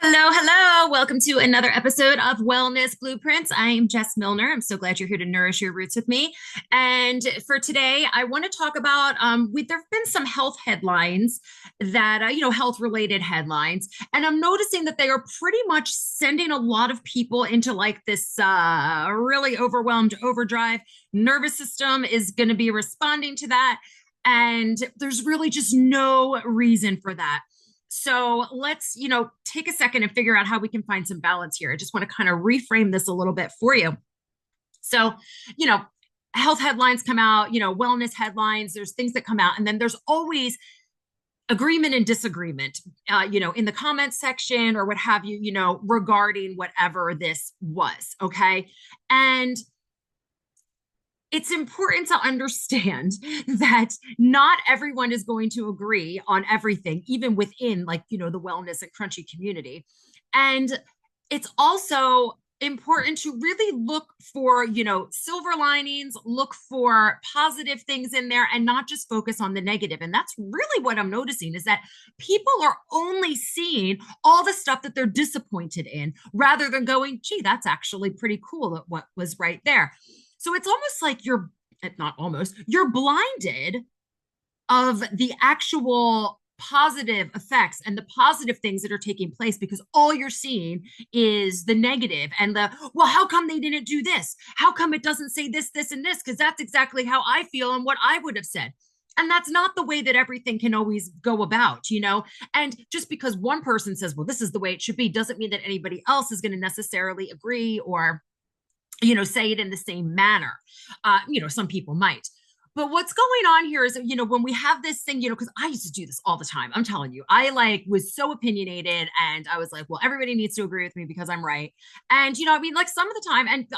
Hello, hello. Welcome to another episode of Wellness Blueprints. I am Jess Milner. I'm so glad you're here to nourish your roots with me. And for today, I want to talk about there have been some health headlines that, health related headlines. And I'm noticing that they are pretty much sending a lot of people into like this really overwhelmed overdrive. Nervous system is going to be responding to that. And there's really just no reason for that. So let's, take a second and figure out how we can find some balance here. I just want to kind of reframe this a little bit for you. So, you know, health headlines come out, wellness headlines, there's things that come out, and then there's always agreement and disagreement, in the comments section or what have you, regarding whatever this was. Okay. And it's important to understand that not everyone is going to agree on everything, even within the wellness and crunchy community. And it's also important to really look for, silver linings, look for positive things in there and not just focus on the negative. And that's really what I'm noticing is that people are only seeing all the stuff that they're disappointed in rather than going, gee, that's actually pretty cool that what was right there. So it's almost like not almost, you're blinded of the actual positive effects and the positive things that are taking place because all you're seeing is the negative and well, how come they didn't do this? How come it doesn't say this, this, and this? Because that's exactly how I feel and what I would have said. And that's not the way that everything can always go about, And just because one person says, well, this is the way it should be, doesn't mean that anybody else is going to necessarily agree or say it in the same manner. Some people might. But what's going on here is, when we have this thing, because I used to do this all the time. I'm telling you, I was so opinionated and I was like, well, everybody needs to agree with me because I'm right. And, some of the time, and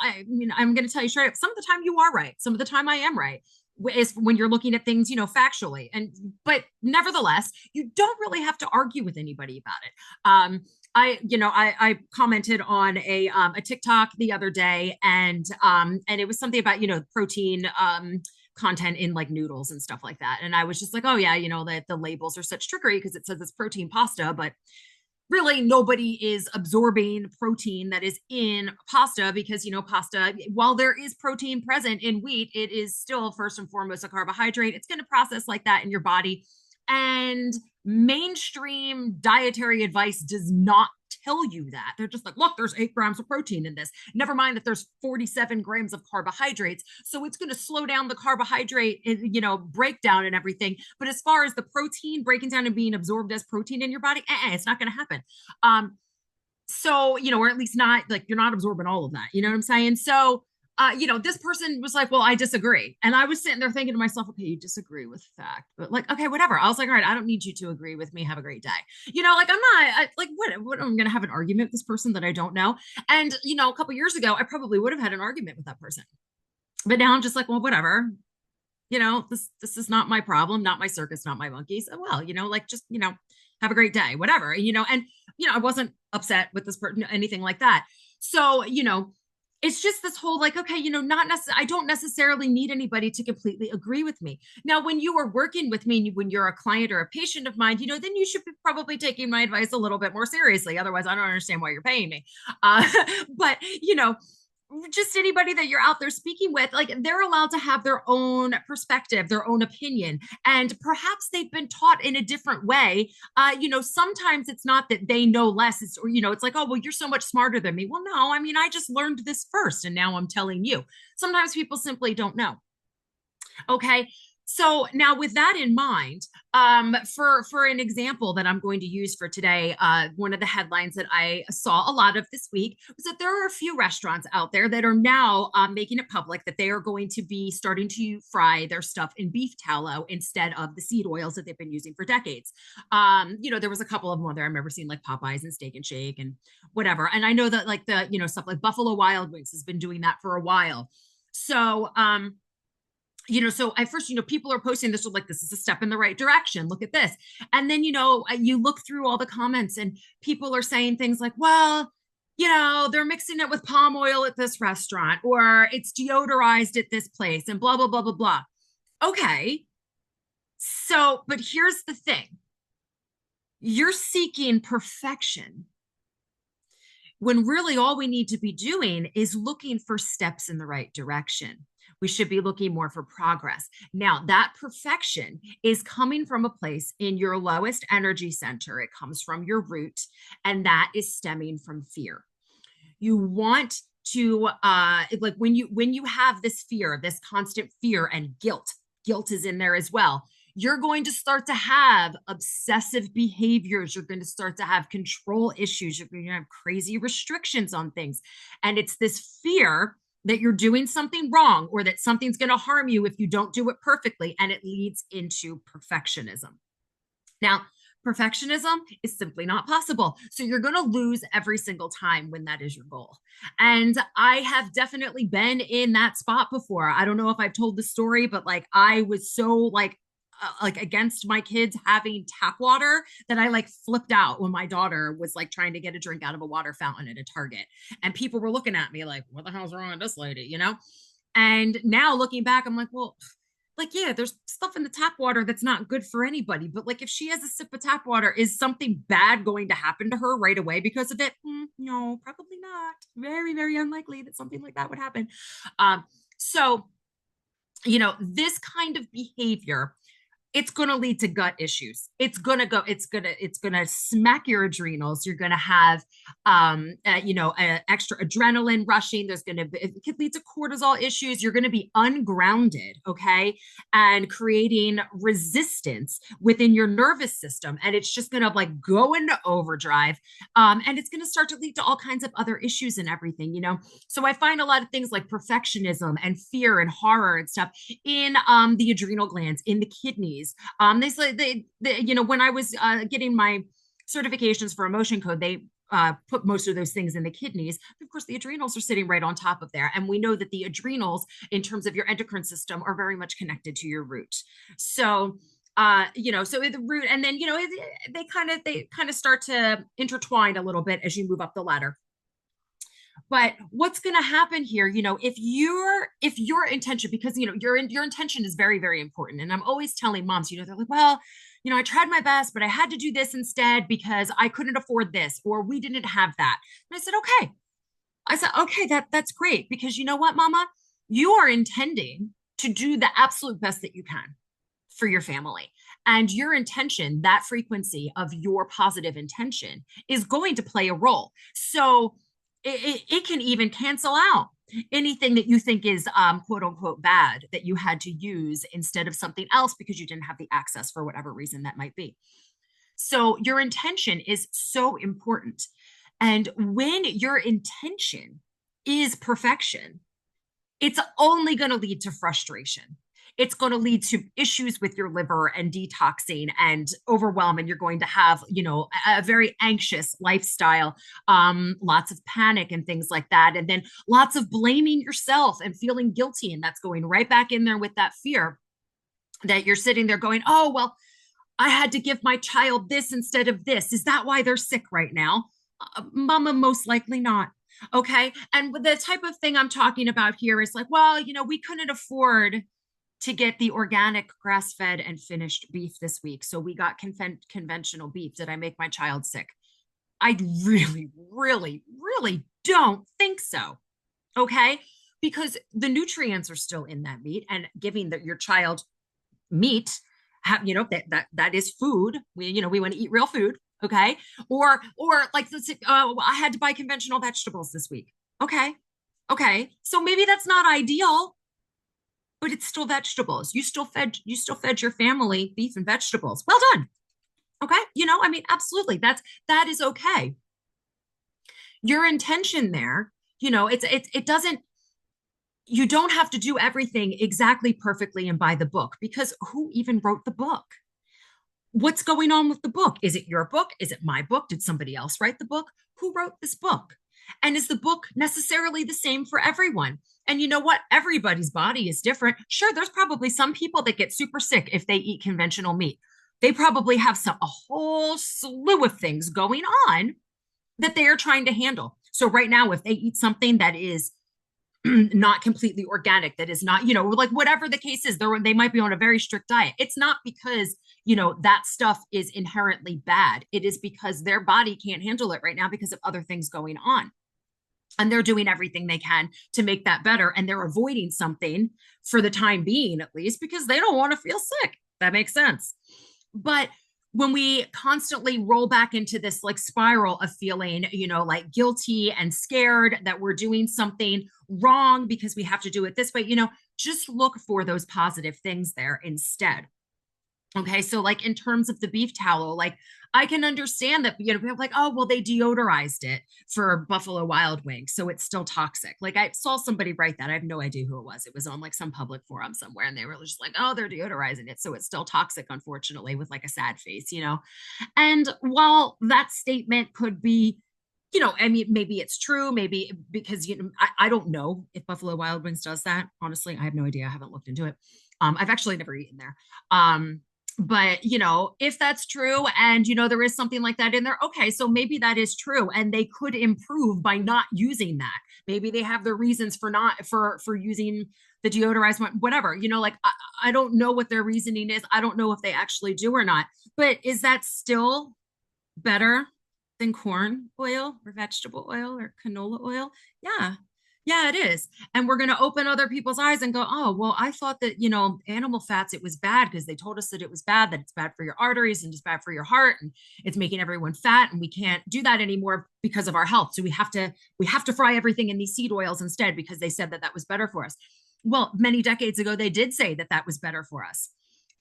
I'm going to tell you straight up, some of the time you are right. Some of the time I am right is when you're looking at things, factually. But nevertheless, you don't really have to argue with anybody about it. I commented on a TikTok the other day, and it was something about protein content in like noodles and stuff like that, and I was just like, oh yeah, that the labels are such trickery because it says it's protein pasta, but really nobody is absorbing protein that is in pasta because pasta, while there is protein present in wheat, it is still first and foremost a carbohydrate. It's going to process like that in your body, and mainstream dietary advice does not tell you that. They're just like, look, there's 8 grams of protein in this. Never mind that there's 47 grams of carbohydrates. So it's going to slow down the carbohydrate, breakdown and everything. But as far as the protein breaking down and being absorbed as protein in your body, it's not going to happen. So, or at least not like you're not absorbing all of that. You know what I'm saying? So, this person was like, well, I disagree. And I was sitting there thinking to myself, okay, you disagree with fact, but like, okay, whatever. I was like, all right, I don't need you to agree with me. Have a great day. Like I'm not what I'm going to have an argument with this person that I don't know. And, a couple years ago, I probably would have had an argument with that person. But now I'm just like, well, whatever. This is not my problem, not my circus, not my monkeys. So, well, just, have a great day, whatever, and, I wasn't upset with this person, anything like that. So, it's just this whole like, okay, not necessarily, I don't necessarily need anybody to completely agree with me. Now, when you are working with me, when you're a client or a patient of mine, then you should be probably taking my advice a little bit more seriously. Otherwise, I don't understand why you're paying me. But, just anybody that you're out there speaking with, like they're allowed to have their own perspective, their own opinion, and perhaps they've been taught in a different way. Sometimes it's not that they know less, it's like, oh, well, you're so much smarter than me. Well, no, I mean, I just learned this first, and now I'm telling you. Sometimes people simply don't know. Okay. So now with that in mind, for an example that I'm going to use for today, one of the headlines that I saw a lot of this week was that there are a few restaurants out there that are now making it public that they are going to be starting to fry their stuff in beef tallow instead of the seed oils that they've been using for decades. There was a couple of them there. I remember seeing like Popeyes and Steak and Shake and whatever. And I know that like the, stuff like Buffalo Wild Wings has been doing that for a while. So, so at first, people are posting this with like, this is a step in the right direction. Look at this. And then, you look through all the comments and people are saying things like, well, they're mixing it with palm oil at this restaurant or it's deodorized at this place and blah, blah, blah, blah, blah. Okay. So, but here's the thing. You're seeking perfection when really all we need to be doing is looking for steps in the right direction. We should be looking more for progress. Now, that perfection is coming from a place in your lowest energy center. It comes from your root, and that is stemming from fear. You want to like when you have this fear, this constant fear, and guilt is in there as well. You're going to start to have obsessive behaviors. You're going to start to have control issues. You're going to have crazy restrictions on things. And it's this fear that you're doing something wrong or that something's going to harm you if you don't do it perfectly. And it leads into perfectionism. Now, perfectionism is simply not possible. So you're going to lose every single time when that is your goal. And I have definitely been in that spot before. I don't know if I've told the story, but like I was so like against my kids having tap water that I like flipped out when my daughter was like trying to get a drink out of a water fountain at a Target. And people were looking at me like, what the hell's wrong with this lady, you know? And now looking back, I'm like, well, like, yeah, there's stuff in the tap water that's not good for anybody. But like, if she has a sip of tap water, is something bad going to happen to her right away because of it? No, probably not. Very, very unlikely that something like that would happen. So, this kind of behavior, it's going to lead to gut issues. It's going to smack your adrenals. You're going to have, extra adrenaline rushing. It could lead to cortisol issues. You're going to be ungrounded. Okay. And creating resistance within your nervous system. And it's just going to like go into overdrive. And it's going to start to lead to all kinds of other issues and everything, So I find a lot of things like perfectionism and fear and horror and stuff in the adrenal glands, in the kidneys. When I was getting my certifications for emotion code, they put most of those things in the kidneys. But of course, the adrenals are sitting right on top of there. And we know that the adrenals, in terms of your endocrine system, are very much connected to your root. So, so the root, and then, they kind of start to intertwine a little bit as you move up the ladder. But what's going to happen here, if your intention, because your intention is very, very important. And I'm always telling moms, they're like, well, I tried my best, but I had to do this instead because I couldn't afford this, or we didn't have that. And I said, okay, that's great, because you know what, mama, you are intending to do the absolute best that you can for your family. And your intention, that frequency of your positive intention, is going to play a role. So it can even cancel out anything that you think is quote unquote bad that you had to use instead of something else because you didn't have the access for whatever reason that might be. So your intention is so important. And when your intention is perfection, it's only going to lead to frustration. It's going to lead to issues with your liver and detoxing and overwhelm. And you're going to have, a very anxious lifestyle, lots of panic and things like that. And then lots of blaming yourself and feeling guilty. And that's going right back in there with that fear that you're sitting there going, oh, well, I had to give my child this instead of this. Is that why they're sick right now? Mama, most likely not. Okay. And the type of thing I'm talking about here is like, well, we couldn't afford to get the organic grass-fed and finished beef this week. So we got conventional beef. Did I make my child sick? I really, really, really don't think so. Okay. Because the nutrients are still in that meat, and giving your child meat, that is food. We want to eat real food. Okay. Or like, I had to buy conventional vegetables this week. Okay. So maybe that's not ideal, but it's still vegetables. You still fed your family beef and vegetables. Well done. Okay. Absolutely. That is okay. Your intention there, it doesn't, you don't have to do everything exactly perfectly and by the book, because who even wrote the book? What's going on with the book? Is it your book? Is it my book? Did somebody else write the book? Who wrote this book? And is the book necessarily the same for everyone? And you know what? Everybody's body is different. Sure, there's probably some people that get super sick if they eat conventional meat. They probably have a whole slew of things going on that they are trying to handle. So right now, if they eat something that is not completely organic, that is not, like whatever the case is, they might be on a very strict diet. It's not because, that stuff is inherently bad. It is because their body can't handle it right now because of other things going on. and they're doing everything they can to make that better. And they're avoiding something for the time being, at least, because they don't want to feel sick. That makes sense. But when we constantly roll back into this like spiral of feeling, like guilty and scared that we're doing something wrong because we have to do it this way, just look for those positive things there instead. Okay. So like in terms of the beef tallow, like I can understand that, people are like, oh, well, they deodorized it for Buffalo Wild Wings. So it's still toxic. Like I saw somebody write that. I have no idea who it was. It was on like some public forum somewhere. And they were just like, oh, they're deodorizing it. So it's still toxic, unfortunately, with like a sad face. And while that statement could be, I mean, maybe it's true, maybe because, I don't know if Buffalo Wild Wings does that. Honestly, I have no idea. I haven't looked into it. I've actually never eaten there. But if that's true and there is something like that in there, okay, so maybe that is true and they could improve by not using that. Maybe they have their reasons for not for using the deodorized one, whatever. Like I don't know what their reasoning is. I don't know if they actually do or not. But is that still better than corn oil or vegetable oil or canola oil? Yeah. Yeah, it is. And we're going to open other people's eyes and go, oh, well, I thought that, animal fats, it was bad because they told us that it was bad, that it's bad for your arteries and it's bad for your heart and it's making everyone fat. And we can't do that anymore because of our health. So we have to fry everything in these seed oils instead because they said that that was better for us. Well, many decades ago, they did say that that was better for us.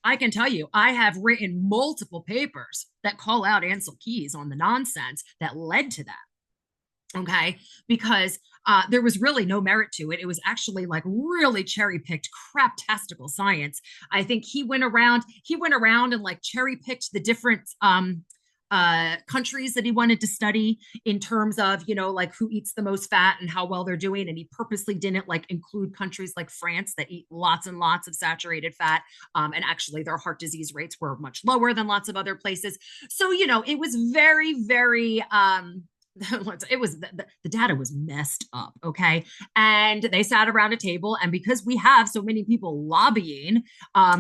I can tell you, I have written multiple papers that call out Ansel Keys on the nonsense that led to that. Okay. Because there was really no merit to it. It was actually like really cherry picked craptastical science. I think he went around and like cherry picked the different countries that he wanted to study in terms of, like who eats the most fat and how well they're doing. And he purposely didn't like include countries like France that eat lots and lots of saturated fat. And actually their heart disease rates were much lower than lots of other places. So, it was very, very, it was the data was messed up. Okay. And they sat around a table. And because we have so many people lobbying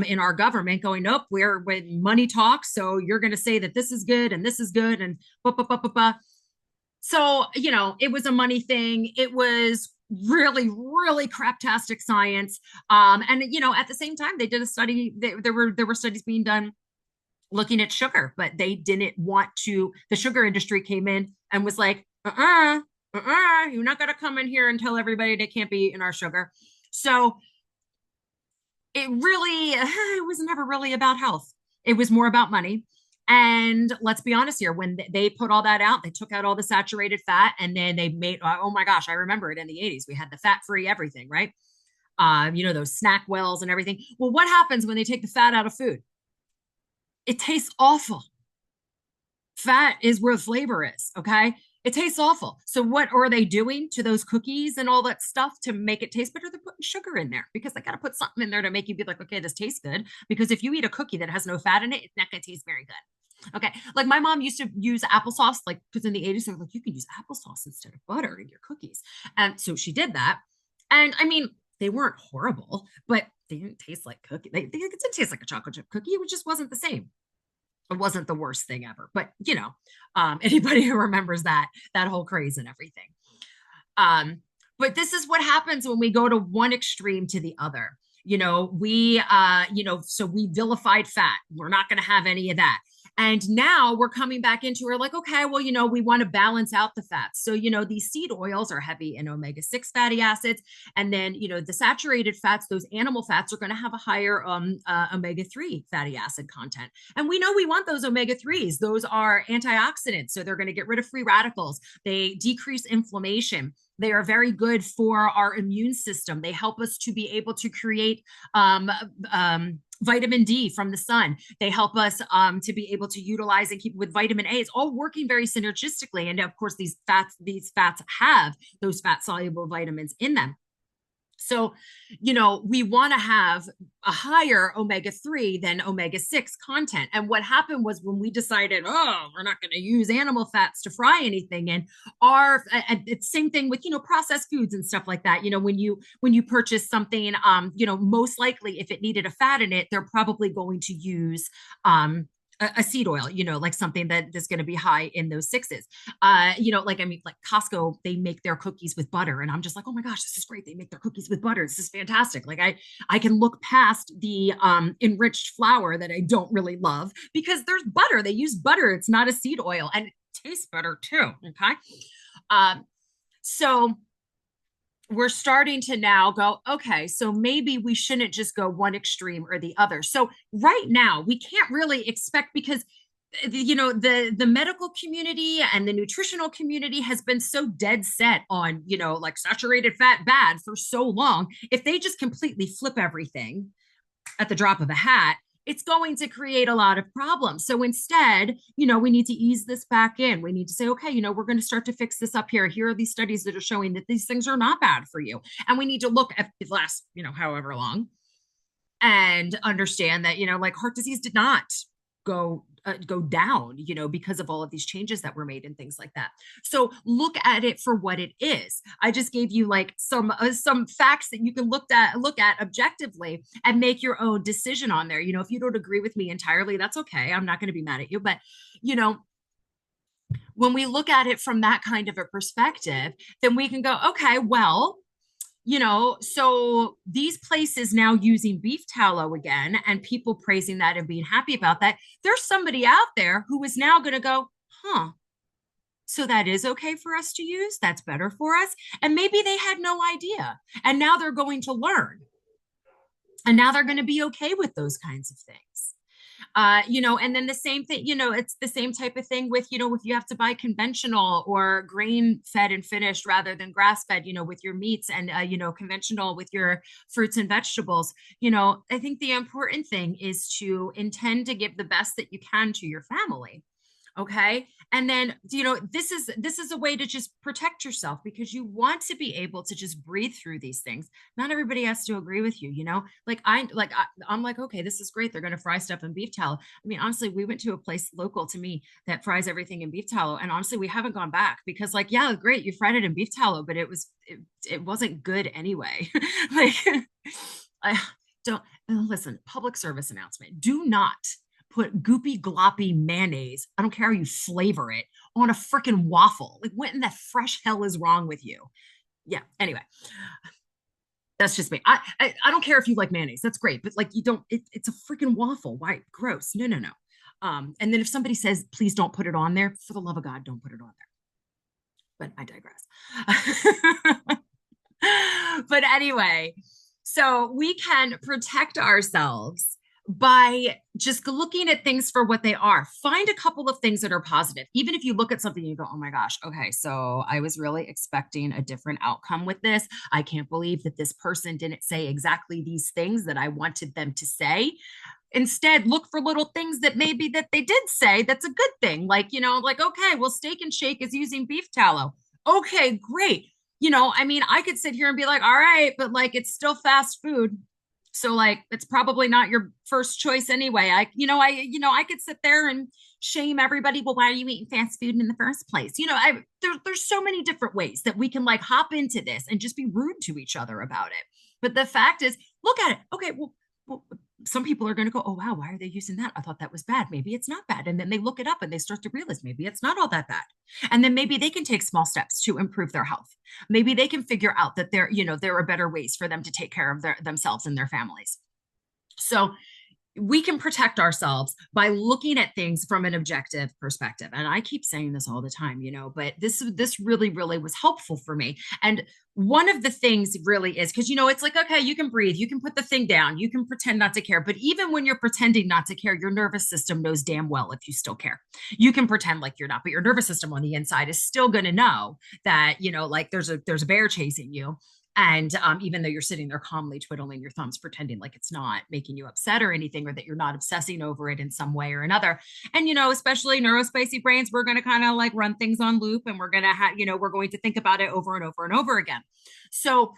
in our government going, nope, we're when money talks. So you're going to say that this is good and this is good. And blah, blah, blah, blah, blah. So, it was a money thing. It was really, really craptastic science. And, at the same time, they did a study. There were studies being done looking at sugar, but they didn't want to. The sugar industry came in and was like, you're not going to come in here and tell everybody they can't be eating our sugar. So it was never really about health. It was more about money. And let's be honest here, when they put all that out, they took out all the saturated fat and then they made, oh my gosh, I remember it in the 80s. We had the fat-free everything, right? Those snack wells and everything. Well, what happens when they take the fat out of food? It tastes awful. Fat is where the flavor is. Okay. It tastes awful. So what are they doing to those cookies and all that stuff to make it taste better? They're putting sugar in there because they got to put something in there to make you be like, okay, this tastes good. Because if you eat a cookie that has no fat in it, it's not going to taste very good. Okay. Like my mom used to use applesauce, like, because in the 80s, they were like, you can use applesauce instead of butter in your cookies. And so she did that. And I mean, they weren't horrible, but they didn't taste like cookie. It didn't taste like a chocolate chip cookie. It just wasn't the same. It wasn't the worst thing ever, but anybody who remembers that whole craze and everything. But this is what happens when we go to one extreme to the other. So we vilified fat. We're not going to have any of that. And now we're coming back into, we're like, okay, well, we want to balance out the fats. So, these seed oils are heavy in omega-6 fatty acids. And then, the saturated fats, those animal fats are going to have a higher omega-3 fatty acid content. And we know we want those omega-3s. Those are antioxidants. So they're going to get rid of free radicals. They decrease inflammation. They are very good for our immune system. They help us to be able to create vitamin D from the sun. They help us to be able to utilize and keep with vitamin A. It's all working very synergistically. And of course, these fats have those fat soluble vitamins in them. So, we want to have a higher omega-3 than omega-6 content. And what happened was when we decided, we're not going to use animal fats to fry anything in it's same thing with, processed foods and stuff like that. When you purchase something, most likely if it needed a fat in it, they're probably going to use, a seed oil, like something that is going to be high in those sixes. Like, I mean, like Costco, they make their cookies with butter. And I'm just like, oh my gosh, this is great. They make their cookies with butter. This is fantastic. Like I can look past the enriched flour that I don't really love because there's butter. They use butter. It's not a seed oil and it tastes better too. Okay. So we're starting to now go, okay, so maybe we shouldn't just go one extreme or the other. So right now we can't really expect because the medical community and the nutritional community has been so dead set on, like saturated fat bad for so long. If they just completely flip everything at the drop of a hat, it's going to create a lot of problems. So instead, we need to ease this back in. We need to say, okay, we're going to start to fix this up here. Here are these studies that are showing that these things are not bad for you. And we need to look at the last, however long and understand that, like heart disease did not go down, because of all of these changes that were made and things like that. So look at it for what it is. I just gave you like some facts that you can look at objectively and make your own decision on there. If you don't agree with me entirely, that's okay. I'm not going to be mad at you, but when we look at it from that kind of a perspective, then we can go, okay, well, so these places now using beef tallow again and people praising that and being happy about that, there's somebody out there who is now going to go, huh, so that is okay for us to use. That's better for us. And maybe they had no idea. And now they're going to learn. And now they're going to be okay with those kinds of things. And then the same thing, it's the same type of thing with, if you have to buy conventional or grain fed and finished rather than grass fed, with your meats and, conventional with your fruits and vegetables, I think the important thing is to intend to give the best that you can to your family. Okay. And then, this is a way to just protect yourself because you want to be able to just breathe through these things. Not everybody has to agree with you, I'm like, okay, this is great. They're going to fry stuff in beef tallow. I mean, honestly, we went to a place local to me that fries everything in beef tallow. And honestly, we haven't gone back because like, yeah, great. You fried it in beef tallow, but it wasn't good anyway. Like I don't listen, public service announcement. Do not put goopy gloppy mayonnaise, I don't care how you flavor it, on a freaking waffle. Like what in the fresh hell is wrong with you? Yeah, anyway. That's just me. I don't care if you like mayonnaise. That's great. But like you don't, it's a freaking waffle. Why? Gross. No, no, no. And then if somebody says, please don't put it on there, for the love of God, don't put it on there. But I digress. But anyway, so we can protect ourselves by just looking at things for what they are. Find a couple of things that are positive. Even if you look at something, you go, oh my gosh, okay, so I was really expecting a different outcome with this. I can't believe that this person didn't say exactly these things that I wanted them to say. Instead, look for little things that maybe that they did say that's a good thing. Like, like, okay, well, Steak and Shake is using beef tallow. Okay, great. I mean, I could sit here and be like, all right, but like, it's still fast food. So like, it's probably not your first choice anyway. I could sit there and shame everybody. Well, why are you eating fast food in the first place? There's so many different ways that we can like hop into this and just be rude to each other about it. But the fact is, look at it. Okay, well, some people are going to go, oh, wow, why are they using that? I thought that was bad. Maybe it's not bad. And then they look it up and they start to realize maybe it's not all that bad. And then maybe they can take small steps to improve their health. Maybe they can figure out that there are better ways for them to take care of themselves and their families. So we can protect ourselves by looking at things from an objective perspective. And I keep saying this all the time, but this really, really was helpful for me. And one of the things really is because, it's like, okay, you can breathe, you can put the thing down, you can pretend not to care. But even when you're pretending not to care, your nervous system knows damn well if you still care. You can pretend like you're not, but your nervous system on the inside is still going to know that, like there's a bear chasing you. And even though you're sitting there calmly twiddling your thumbs, pretending like it's not making you upset or anything, or that you're not obsessing over it in some way or another. And, especially neurospicy brains, we're going to kind of like run things on loop and we're going to have, we're going to think about it over and over and over again. So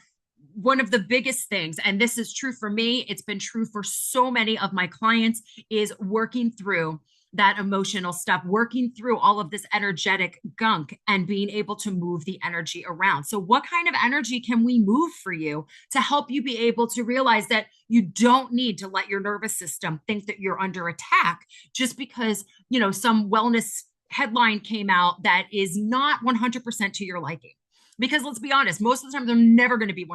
one of the biggest things, and this is true for me, it's been true for so many of my clients, is working through that emotional stuff, working through all of this energetic gunk and being able to move the energy around. So, what kind of energy can we move for you to help you be able to realize that you don't need to let your nervous system think that you're under attack just because, some wellness headline came out that is not 100% to your liking? Because let's be honest, most of the time they're never going to be 100%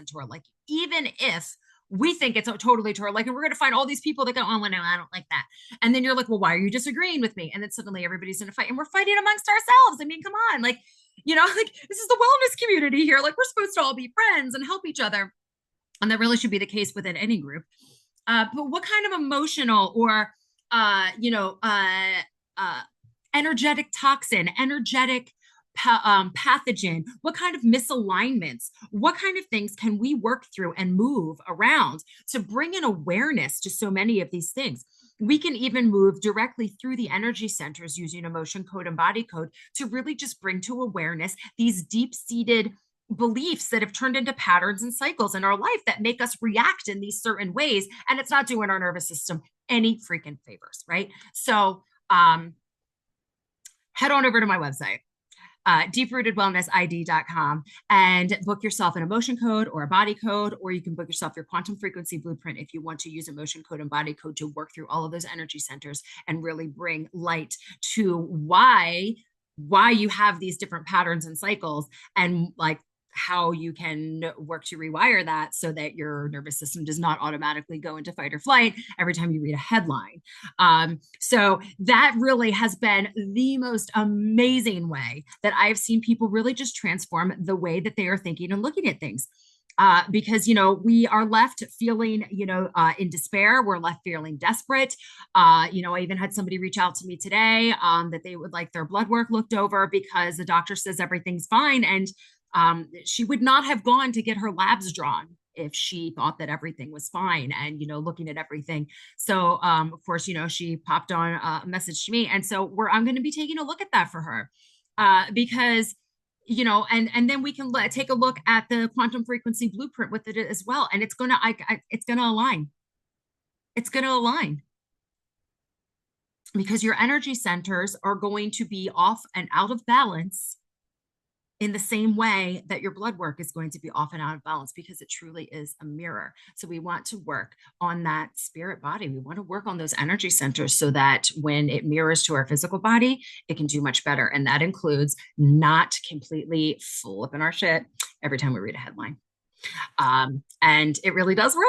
to our liking, even if we think it's totally to our liking. We're going to find all these people that go, oh, well, no, I don't like that. And then you're like, well, why are you disagreeing with me? And then suddenly everybody's in a fight and we're fighting amongst ourselves. I mean, come on, like, like this is the wellness community here. Like we're supposed to all be friends and help each other. And that really should be the case within any group. But what kind of emotional or, energetic toxin, energetic pathogen, what kind of misalignments, what kind of things can we work through and move around to bring an awareness to so many of these things? We can even move directly through the energy centers using emotion code and body code to really just bring to awareness these deep-seated beliefs that have turned into patterns and cycles in our life that make us react in these certain ways. And it's not doing our nervous system any freaking favors, right? So head on over to my website, deeprootedwellnessid.com, and book yourself an emotion code or a body code, or you can book yourself your quantum frequency blueprint if you want to use emotion code and body code to work through all of those energy centers and really bring light to why you have these different patterns and cycles, and like how you can work to rewire that so that your nervous system does not automatically go into fight or flight every time you read a headline. So that really has been the most amazing way that I've seen people really just transform the way that they are thinking and looking at things. Because we are left feeling in despair. We're left feeling desperate. I even had somebody reach out to me today that they would like their blood work looked over because the doctor says everything's fine, and she would not have gone to get her labs drawn if she thought that everything was fine and looking at everything. So of course she popped on a message to me, and so I'm going to be taking a look at that for her, because and then we can take a look at the quantum frequency blueprint with it as well, and it's gonna align. It's gonna align because your energy centers are going to be off and out of balance in the same way that your blood work is going to be off and out of balance, because it truly is a mirror. So we want to work on that spirit body. We want to work on those energy centers so that when it mirrors to our physical body, it can do much better. And that includes not completely flipping our shit every time we read a headline. And it really does work.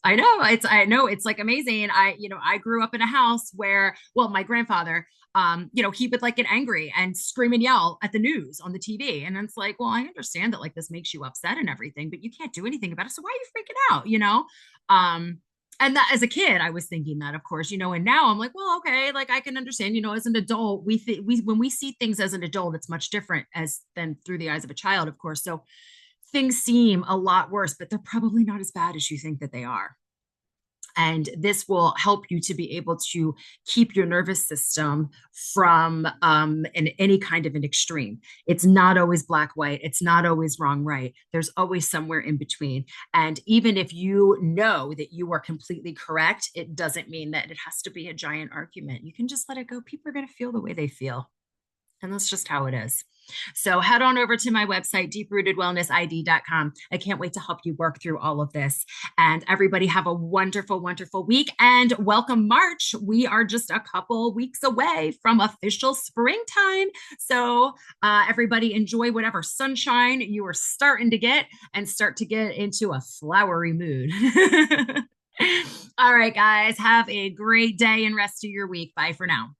I know it's like amazing. I grew up in a house where, well, my grandfather, he would like get angry and scream and yell at the news on the TV. And it's like, well, I understand that like this makes you upset and everything, but you can't do anything about it. So why are you freaking out? And that as a kid, I was thinking that, of course, and now I'm like, well, okay, like I can understand, as an adult, when we see things as an adult, it's much different than through the eyes of a child, of course. So things seem a lot worse, but they're probably not as bad as you think that they are. And this will help you to be able to keep your nervous system from any kind of an extreme. It's not always black, white. It's not always wrong, right. There's always somewhere in between. And even if you know that you are completely correct, it doesn't mean that it has to be a giant argument. You can just let it go. People are going to feel the way they feel. And that's just how it is. So head on over to my website, deeprootedwellnessid.com. I can't wait to help you work through all of this. And everybody have a wonderful, wonderful week. And welcome March. We are just a couple weeks away from official springtime. So everybody enjoy whatever sunshine you are starting to get and start to get into a flowery mood. All right, guys, have a great day and rest of your week. Bye for now.